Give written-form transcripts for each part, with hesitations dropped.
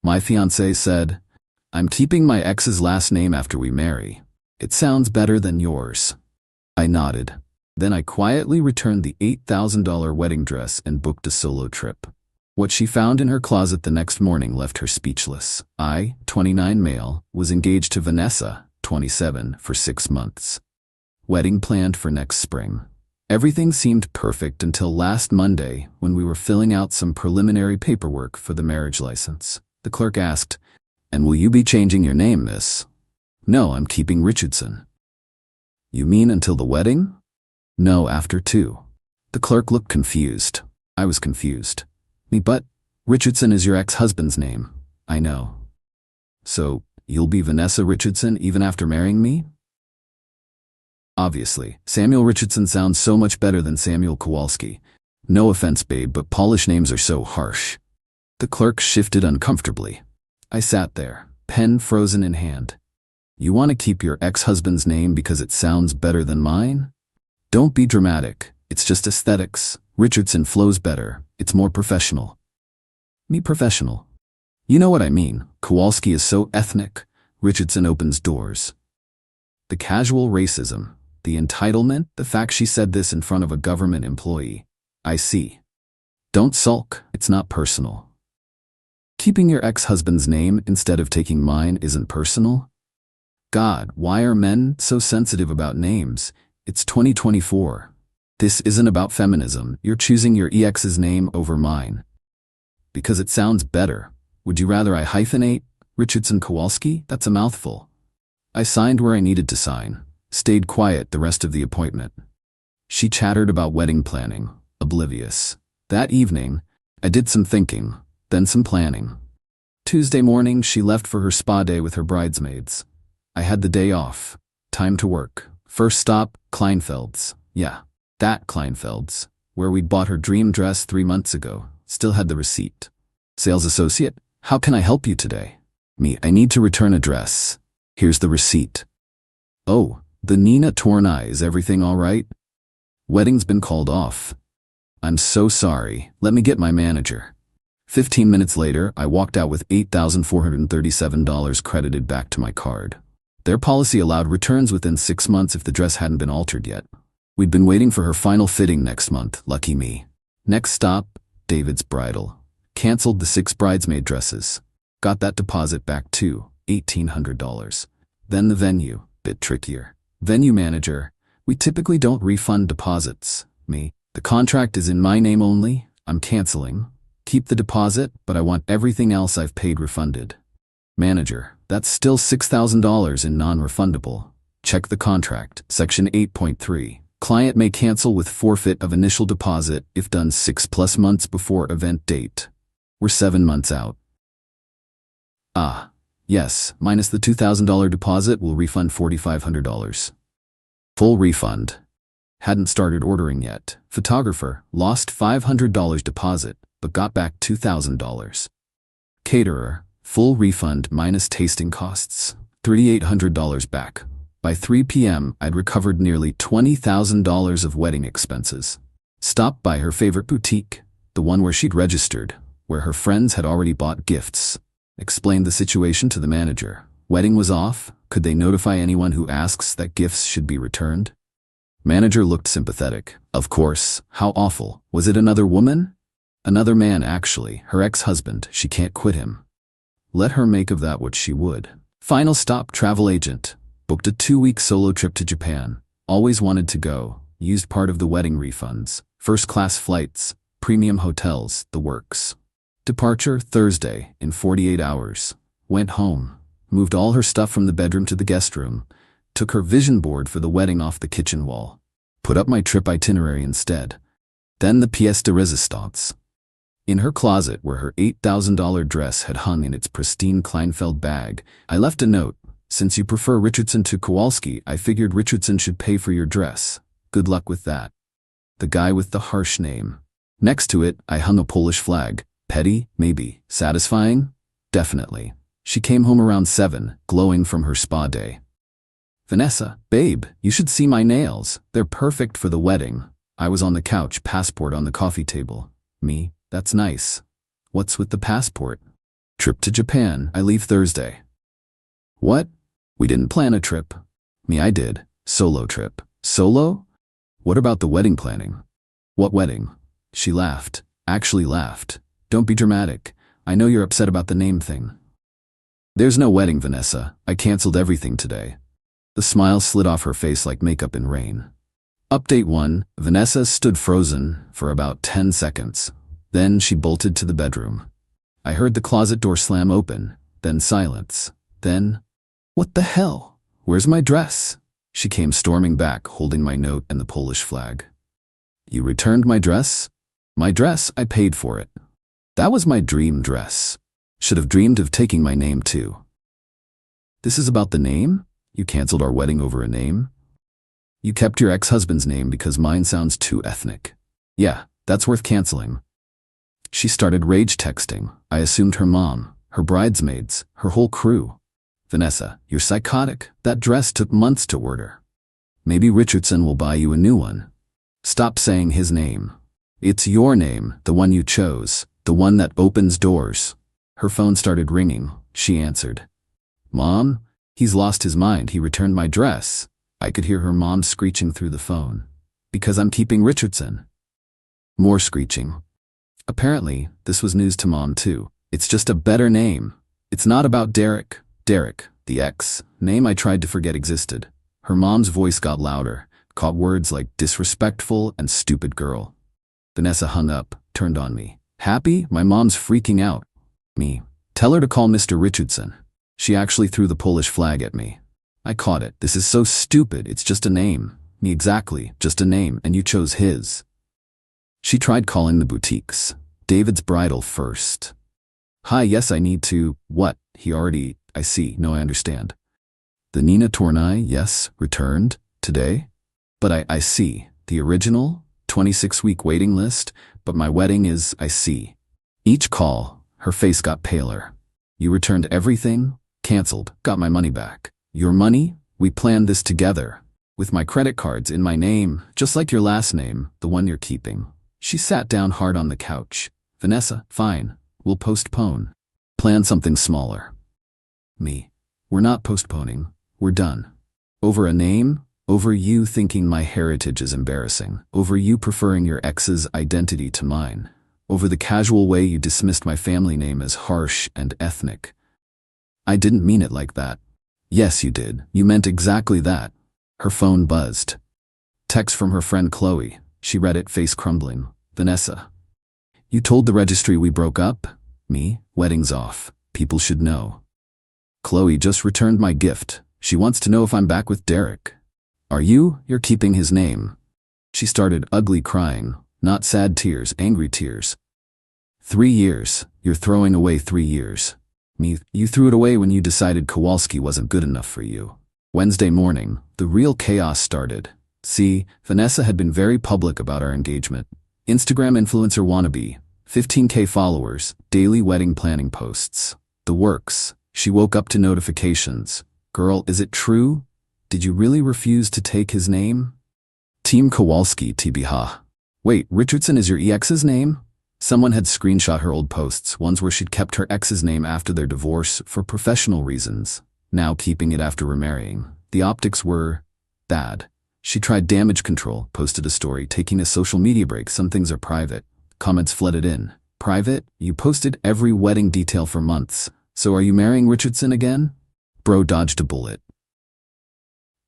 My fiancée said, "I'm keeping my ex's last name after we marry. It sounds better than yours." I nodded. Then I quietly returned the $8,000 wedding dress and booked a solo trip. What she found in her closet the next morning left her speechless. I, 29 male, was engaged to Vanessa, 27, for 6 months. Wedding planned for next spring. Everything seemed perfect until last Monday when we were filling out some preliminary paperwork for the marriage license. The clerk asked, "And will you be changing your name, miss?" "No, I'm keeping Richardson." "You mean until the wedding?" "No, after 2. The clerk looked confused. I was confused. "But Richardson is your ex-husband's name." "I know." "So, you'll be Vanessa Richardson even after marrying me?" Obviously, Samuel Richardson sounds so much better than Samuel Kowalski. No offense, babe, but Polish names are so harsh. The clerk shifted uncomfortably. I sat there, pen frozen in hand. "You want to keep your ex-husband's name because it sounds better than mine? Don't be dramatic. It's just aesthetics. Richardson flows better. It's more professional." "Me professional?" "You know what I mean. Kowalski is so ethnic. Richardson opens doors." The casual racism, the entitlement, the fact she said this in front of a government employee. I see. Don't sulk. It's not personal. Keeping your ex-husband's name instead of taking mine isn't personal? God, why are men so sensitive about names? It's 2024. This isn't about feminism. You're choosing your ex's name over mine. Because it sounds better. Would you rather I hyphenate Richardson Kowalski? That's a mouthful. I signed where I needed to sign, stayed quiet the rest of the appointment. She chattered about wedding planning, oblivious. That evening, I did some thinking, then some planning. Tuesday morning, she left for her spa day with her bridesmaids. I had the day off. Time to work. First stop, Kleinfeld's. Yeah, that Kleinfeld's, where we'd bought her dream dress 3 months ago. Still had the receipt. "Sales associate, how can I help you today?" "Me, I need to return a dress. Here's the receipt." "Oh, the Nina Tornai, is everything all right?" "Wedding's been called off." "I'm so sorry. Let me get my manager." 15 minutes later, I walked out with $8,437 credited back to my card. Their policy allowed returns within 6 months if the dress hadn't been altered yet. We'd been waiting for her final fitting next month, lucky me. Next stop, David's bridal. Canceled the 6 bridesmaid dresses. Got that deposit back too, $1,800. Then the venue, bit trickier. Venue manager, "We typically don't refund deposits." Me, "The contract is in my name only. I'm canceling. Keep the deposit, but I want everything else I've paid refunded." Manager, "That's still $6,000 in non-refundable. Check the contract, section 8.3. Client may cancel with forfeit of initial deposit if done 6+ months before event date. We're 7 months out." "Ah, yes, minus the $2,000 deposit will refund $4,500. Full refund." Hadn't started ordering yet. Photographer, lost $500 deposit, but got back $2,000. Caterer, full refund minus tasting costs, $3,800 back. By 3 p.m., I'd recovered nearly $20,000 of wedding expenses. Stopped by her favorite boutique, the one where she'd registered, where her friends had already bought gifts. Explained the situation to the manager. Wedding was off. Could they notify anyone who asks that gifts should be returned? Manager looked sympathetic. Of course. How awful. Was it another woman? Another man, actually. Her ex-husband. She can't quit him. Let her make of that what she would. Final stop, travel agent. Booked a 2-week solo trip to Japan. Always wanted to go. Used part of the wedding refunds. First-class flights, premium hotels, the works. Departure Thursday in 48 hours. Went home. Moved all her stuff from the bedroom to the guest room. Took her vision board for the wedding off the kitchen wall. Put up my trip itinerary instead. Then the pièce de résistance. In her closet where her $8,000 dress had hung in its pristine Kleinfeld bag, I left a note. "Since you prefer Richardson to Kowalski, I figured Richardson should pay for your dress. Good luck with that." The guy with the harsh name. Next to it, I hung a Polish flag. Petty? Maybe. Satisfying? Definitely. She came home around 7, glowing from her spa day. "Vanessa, babe, you should see my nails. They're perfect for the wedding." I was on the couch, passport on the coffee table. Me, "That's nice. What's with the passport?" Trip to Japan. I leave Thursday. What? We didn't plan a trip. Me, I did. Solo trip. Solo? What about the wedding planning? What wedding? She laughed. Actually laughed. Don't be dramatic. I know you're upset about the name thing. There's no wedding, Vanessa. I canceled everything today. The smile slid off her face like makeup in rain. Update 1. Vanessa stood frozen for about 10 seconds. Then she bolted to the bedroom. I heard the closet door slam open, then silence. Then, what the hell? Where's my dress? She came storming back, holding my note and the Polish flag. You returned my dress? My dress, I paid for it. That was my dream dress. Should have dreamed of taking my name too. This is about the name? You canceled our wedding over a name? You kept your ex-husband's name because mine sounds too ethnic. Yeah, that's worth canceling. She started rage texting. I assumed her mom, her bridesmaids, her whole crew. Vanessa, you're psychotic. That dress took months to order. Maybe Richardson will buy you a new one. Stop saying his name. It's your name, the one you chose, the one that opens doors. Her phone started ringing. She answered. Mom? He's lost his mind. He returned my dress. I could hear her mom screeching through the phone. Because I'm keeping Richardson. More screeching. Apparently, this was news to Mom too. It's just a better name. It's not about Derek. Derek, the ex, name I tried to forget existed. Her mom's voice got louder, caught words like disrespectful and stupid girl. Vanessa hung up, turned on me. Happy? My mom's freaking out. Me. Tell her to call Mr. Richardson. She actually threw the Polish flag at me. I caught it. This is so stupid. It's just a name. Me, exactly, just a name, and you chose his. She tried calling the boutiques. David's Bridal first. Hi, yes, I need to. What? He already. I see. No, I understand. The Nina Tornai, yes, returned today. But I see. The original 26-week waiting list, but my wedding is. I see. Each call, her face got paler. You returned everything? Canceled. Got my money back. Your money? We planned this together. With my credit cards in my name, just like your last name, the one you're keeping. She sat down hard on the couch. Vanessa, fine. We'll postpone. Plan something smaller. Me. We're not postponing. We're done. Over a name? Over you thinking my heritage is embarrassing. Over you preferring your ex's identity to mine. Over the casual way you dismissed my family name as harsh and ethnic. I didn't mean it like that. Yes, you did. You meant exactly that. Her phone buzzed. Text from her friend Chloe. She read it, face crumbling. Vanessa. You told the registry we broke up? Me? Wedding's off. People should know. Chloe just returned my gift. She wants to know if I'm back with Derek. Are you? You're keeping his name. She started ugly crying. Not sad tears, angry tears. 3 years. You're throwing away 3 years. Me, you threw it away when you decided Kowalski wasn't good enough for you. Wednesday morning, the real chaos started. See, Vanessa had been very public about our engagement. Instagram influencer wannabe, 15K followers, daily wedding planning posts. The works. She woke up to notifications. Girl, is it true? Did you really refuse to take his name? Team Kowalski TBH. Wait, Richardson is your ex's name? Someone had screenshot her old posts, ones where she'd kept her ex's name after their divorce for professional reasons, now keeping it after remarrying. The optics were bad. She tried damage control, posted a story, taking a social media break. Some things are private. Comments flooded in. Private? You posted every wedding detail for months. So are you marrying Richardson again? Bro dodged a bullet.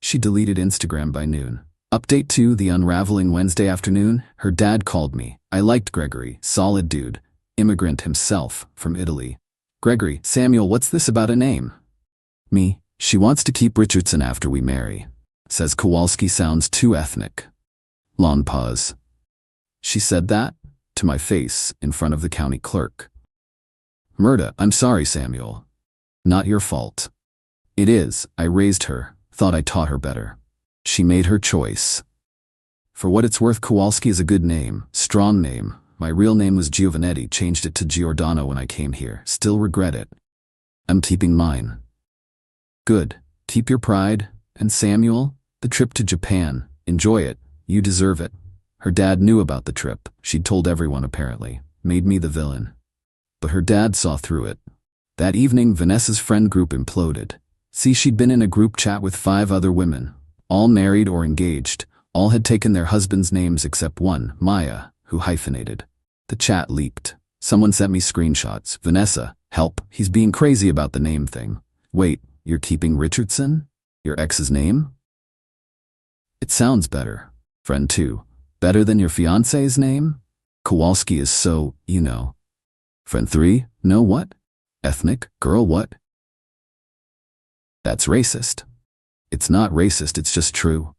She deleted Instagram by noon. Update 2, the unraveling Wednesday afternoon. Her dad called me. I liked Gregory, solid dude. Immigrant himself, from Italy. Gregory, Samuel, what's this about a name? Me, she wants to keep Richardson after we marry. Says Kowalski sounds too ethnic. Long pause. She said that? To my face, in front of the county clerk. Murda, I'm sorry, Samuel. Not your fault. It is. I raised her, thought I taught her better. She made her choice. For what it's worth, Kowalski is a good name, strong name. My real name was Giovanetti, changed it to Giordano when I came here. Still regret it. I'm keeping mine. Good. Keep your pride. And Samuel, the trip to Japan. Enjoy it. You deserve it. Her dad knew about the trip. She'd told everyone apparently. Made me the villain. But her dad saw through it. That evening, Vanessa's friend group imploded. See, she'd been in a group chat with 5 other women, all married or engaged. All had taken their husbands' names except one, Maya, who hyphenated. The chat leaked. Someone sent me screenshots. Vanessa, help, he's being crazy about the name thing. Wait, you're keeping Richardson? Your ex's name? It sounds better. Friend 2, better than your fiancé's name? Kowalski is so, you know. Friend 3, no what? Ethnic, girl what? That's racist. It's not racist, it's just true.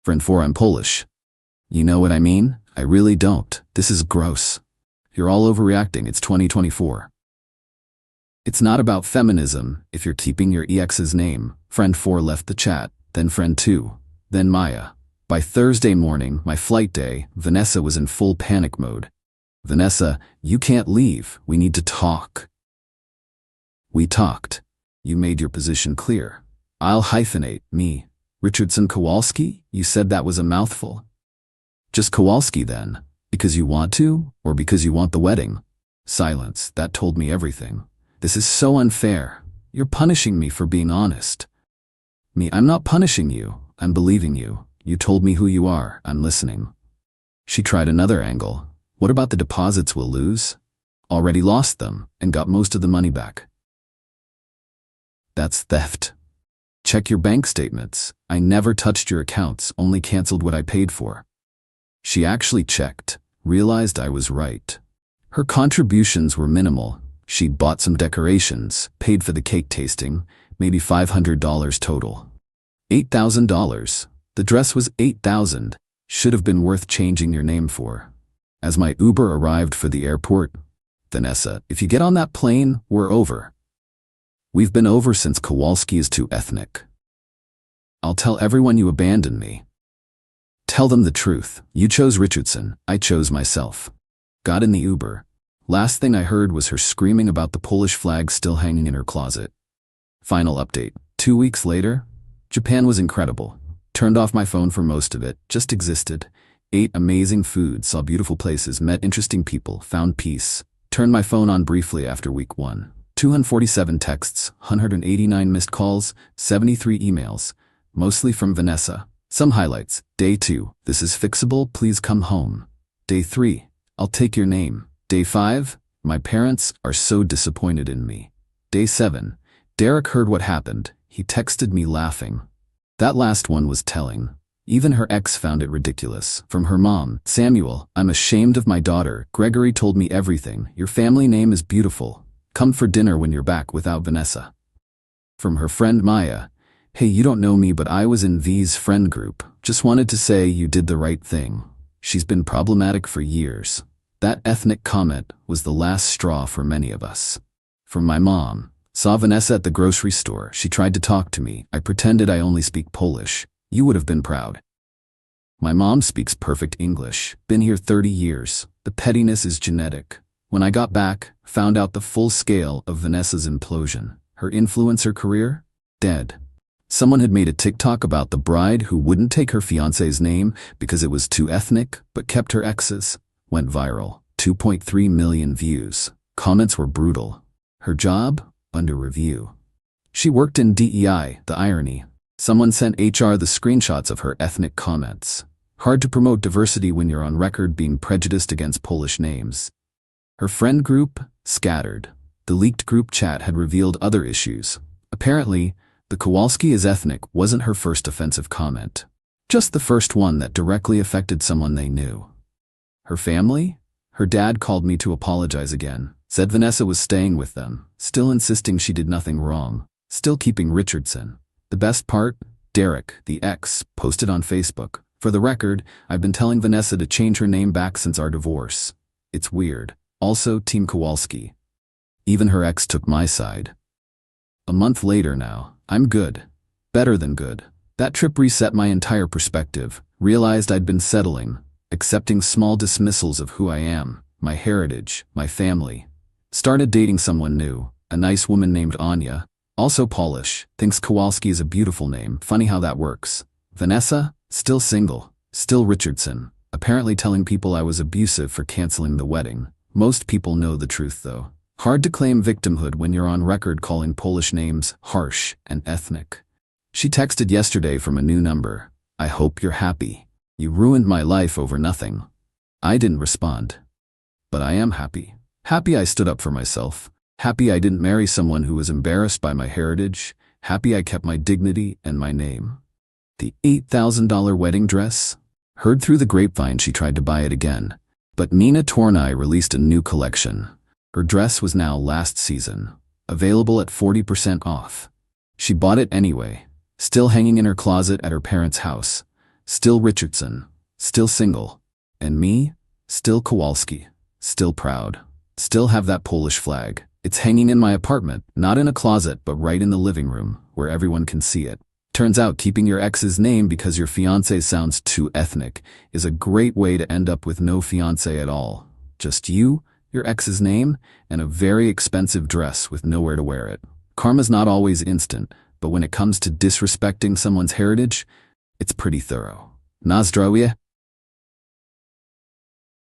Friend 4, I'm Polish. You know what I mean? I really don't. This is gross. You're all overreacting, it's 2024. It's not about feminism if you're keeping your ex's name. Friend 4 left the chat, then friend 2, then Maya. By Thursday morning, my flight day, Vanessa was in full panic mode. Vanessa, you can't leave. We need to talk. We talked. You made your position clear. I'll hyphenate, me. Richardson Kowalski? You said that was a mouthful. Just Kowalski then. Because you want to, or because you want the wedding? Silence. That told me everything. This is so unfair. You're punishing me for being honest. Me, I'm not punishing you. I'm believing you. You told me who you are. I'm listening. She tried another angle. What about the deposits we'll lose? Already lost them, and got most of the money back. That's theft. Check your bank statements. I never touched your accounts, only canceled what I paid for. She actually checked, realized I was right. Her contributions were minimal. She'd bought some decorations, paid for the cake tasting, maybe $500 total. $8,000. The dress was $8,000. Should have been worth changing your name for. As my Uber arrived for the airport, Vanessa, if you get on that plane, we're over. We've been over since Kowalski is too ethnic. I'll tell everyone you abandoned me. Tell them the truth. You chose Richardson. I chose myself. Got in the Uber. Last thing I heard was her screaming about the Polish flag still hanging in her closet. Final update. 2 weeks later, Japan was incredible. Turned off my phone for most of it, just existed. Ate amazing food, saw beautiful places, met interesting people, found peace. Turned my phone on briefly after week 1. 247 texts, 189 missed calls, 73 emails, mostly from Vanessa. Some highlights. Day 2, this is fixable, please come home. Day 3, I'll take your name. Day 5, my parents are so disappointed in me. Day 7, Derek heard what happened. He texted me laughing. That last one was telling. Even her ex found it ridiculous. From her mom, Samuel, I'm ashamed of my daughter. Gregory told me everything. Your family name is beautiful. Come for dinner when you're back without Vanessa. From her friend Maya, hey, you don't know me, but I was in V's friend group. Just wanted to say you did the right thing. She's been problematic for years. That ethnic comment was the last straw for many of us. From my mom, saw Vanessa at the grocery store. She tried to talk to me. I pretended I only speak Polish. You would have been proud. My mom speaks perfect English. Been here 30 years. The pettiness is genetic. When I got back, found out the full scale of Vanessa's implosion. Her influencer career? Dead. Someone had made a TikTok about the bride who wouldn't take her fiancé's name because it was too ethnic, but kept her ex's. Went viral. 2.3 million views. Comments were brutal. Her job? Under review. She worked in DEI, the irony. Someone sent HR the screenshots of her ethnic comments. Hard to promote diversity when you're on record being prejudiced against Polish names. Her friend group? Scattered. The leaked group chat had revealed other issues. Apparently, the Kowalski is ethnic wasn't her first offensive comment. Just the first one that directly affected someone they knew. Her family? Her dad called me to apologize again. Said Vanessa was staying with them, still insisting she did nothing wrong, still keeping Richardson. The best part? Derek, the ex, posted on Facebook. For the record, I've been telling Vanessa to change her name back since our divorce. It's weird. Also, Team Kowalski. Even her ex took my side. A month later now, I'm good. Better than good. That trip reset my entire perspective. Realized I'd been settling, accepting small dismissals of who I am, my heritage, my family. Started dating someone new, a nice woman named Anya, also Polish, thinks Kowalski is a beautiful name. Funny how that works. Vanessa, still single, still Richardson, apparently telling people I was abusive for canceling the wedding. Most people know the truth though. Hard to claim victimhood when you're on record calling Polish names harsh and ethnic. She texted yesterday from a new number. I hope you're happy. You ruined my life over nothing. I didn't respond. But I am happy. Happy I stood up for myself. Happy I didn't marry someone who was embarrassed by my heritage. Happy I kept my dignity and my name. The $8,000 wedding dress? Heard through the grapevine she tried to buy it again. But Mina Tornai released a new collection. Her dress was now last season, available at 40% off. She bought it anyway, still hanging in her closet at her parents' house. Still Richardson, still single. And me? Still Kowalski, still proud. Still have that Polish flag. It's hanging in my apartment, not in a closet but right in the living room, where everyone can see it. Turns out keeping your ex's name because your fiancé sounds too ethnic is a great way to end up with no fiancé at all. Just you, your ex's name, and a very expensive dress with nowhere to wear it. Karma's not always instant, but when it comes to disrespecting someone's heritage, it's pretty thorough. Na zdrowie.